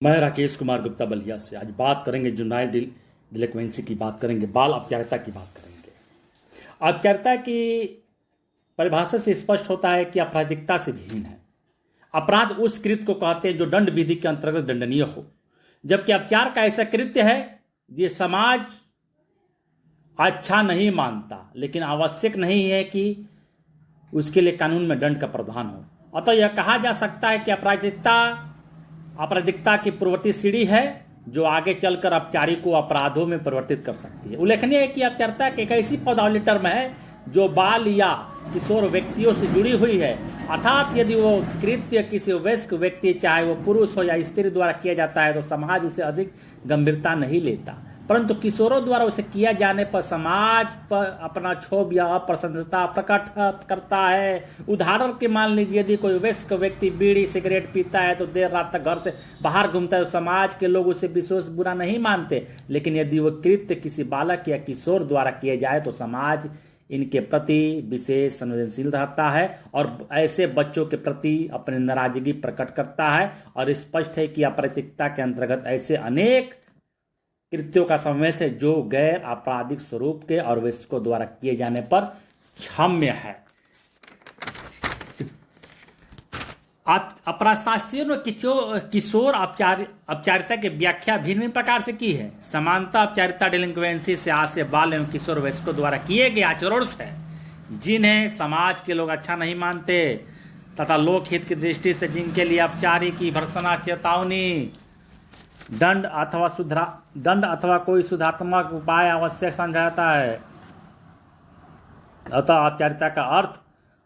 मैं राकेश कुमार गुप्ता बलिया से आज बात करेंगे जुनाइल डिलिक्वेंसी की बात करेंगे, बाल अपचारिता की बात करेंगे। अपचारिता की परिभाषा से स्पष्ट होता है कि आपराधिकता से भिन्न है। अपराध उस कृत्य को कहते हैं जो दंड विधि के अंतर्गत दंडनीय हो, जबकि अपचार का ऐसा कृत्य है ये समाज अच्छा नहीं मानता, लेकिन आवश्यक नहीं है कि उसके लिए कानून में दंड का प्रावधान हो। अतः यह कहा जा सकता है कि अपराधिकता की पूर्ववर्ती सीढ़ी है जो आगे चलकर अपचारी को अपराधों में परिवर्तित कर सकती है। उल्लेखनीय है कि अपचारिता एक ऐसी पदावली टर्म है जो बाल या किशोर व्यक्तियों से जुड़ी हुई है, अर्थात यदि वो कृत्य किसी वयस्क व्यक्ति चाहे वो पुरुष हो या स्त्री द्वारा किया जाता है तो समाज उसे अधिक गंभीरता नहीं लेता, परंतु किशोरों द्वारा उसे किया जाने पर समाज पर अपना क्षोभ या अप्रसन्नता प्रकट करता है। उदाहरण के मान लीजिए, यदि कोई वयस्क व्यक्ति बीड़ी सिगरेट पीता है तो देर रात तक घर से बाहर घूमता है तो समाज के लोग उसे विशेष बुरा नहीं मानते, लेकिन यदि वह कृत्य किसी बालक या किशोर द्वारा किए जाए तो समाज इनके प्रति विशेष संवेदनशील रहता है और ऐसे बच्चों के प्रति अपनी नाराजगी प्रकट करता है। और स्पष्ट है कि अपराधिकता के अंतर्गत ऐसे अनेक कृत्यों का समावेश है जो गैर आपराधिक स्वरूप के और वयस्कों द्वारा किए जाने पर क्षम्य है। अपराधशास्त्रियों ने किशोर अपचारिता की व्याख्या भिन्न प्रकार से की है। समानता अपचारिता डिलिंक्वेंसी से आज से बाल एवं किशोर वयस्कों द्वारा किए गए आचरण है जिन्हें समाज के लोग अच्छा नहीं मानते तथा लोकहित की दृष्टि से जिनके लिए अपचारी की भर्त्सना चेतावनी दंड अथवा कोई सुधारात्मक उपाय आवश्यक समझा जाता है। अतः अपचारिता का अर्थ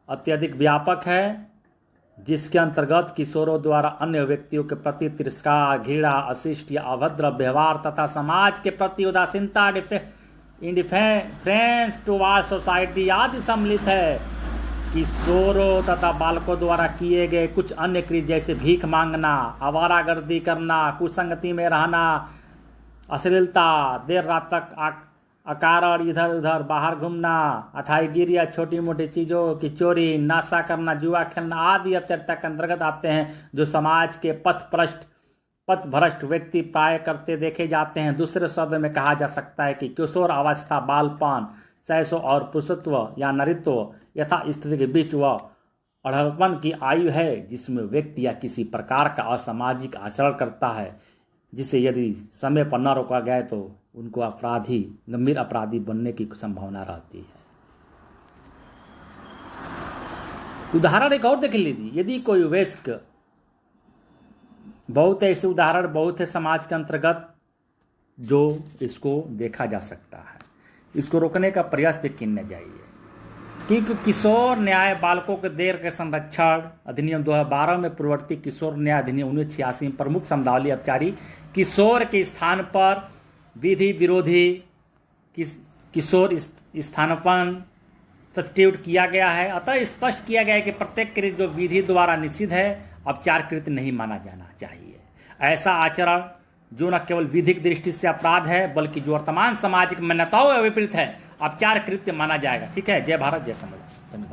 अत्यधिक व्यापक है जिसके अंतर्गत किशोरों द्वारा अन्य व्यक्तियों के प्रति तिरस्कार, घृणा, अशिष्ट या अभद्र व्यवहार तथा समाज के प्रति उदासीनता, इंडिफरेंस टुवर्ड्स सोसाइटी आदि सम्मिलित है। किशोरों तथा बालकों द्वारा किए गए कुछ अन्य कृत्य जैसे भीख मांगना, आवारागर्दी करना, कुसंगति में रहना, अश्लीलता, देर रात तक अकारण इधर उधर बाहर घूमना, अठाईगिरी या छोटी मोटी चीज़ों की चोरी, नशा करना, जुआ खेलना आदि अपचारिता के अंतर्गत आते हैं जो समाज के पथभ्रष्ट व्यक्ति प्राय करते देखे जाते हैं। दूसरे शब्द में कहा जा सकता है कि किशोर अवस्था बालपन, शैशव और पुरुषत्व या नरित्व यथा स्थिति के बीच वह अढ़लपन की आयु है जिसमें व्यक्ति या किसी प्रकार का असामाजिक आचरण करता है जिसे यदि समय पर न रोका गया तो उनको गंभीर अपराधी बनने की संभावना रहती है। उदाहरण एक और देख लीजिए, यदि कोई वयस्क, बहुत ऐसे उदाहरण बहुत है समाज के अंतर्गत जो इसको देखा जा सकता है, इसको रोकने का प्रयास भी करना चाहिए। क्योंकि किशोर न्याय बालकों के देर के संरक्षण अधिनियम 2012 में पूर्ववर्ती किशोर न्याय अधिनियम 1986 में प्रमुख शब्दावली अपचारी किशोर के स्थान पर विधि विरोधी किशोर स्थानापन्न सब्स्टिट्यूट किया गया है। अतः स्पष्ट किया गया है कि प्रत्येक कृत्य जो विधि द्वारा निषिद्ध है अपचार कृत्य नहीं माना जाना चाहिए। ऐसा आचरण जो न केवल विधिक दृष्टि से अपराध है बल्कि जो वर्तमान सामाजिक मान्यताओं में विपरीत है अपचार कृत्य माना जाएगा। ठीक है। जय भारत, जय संविधान।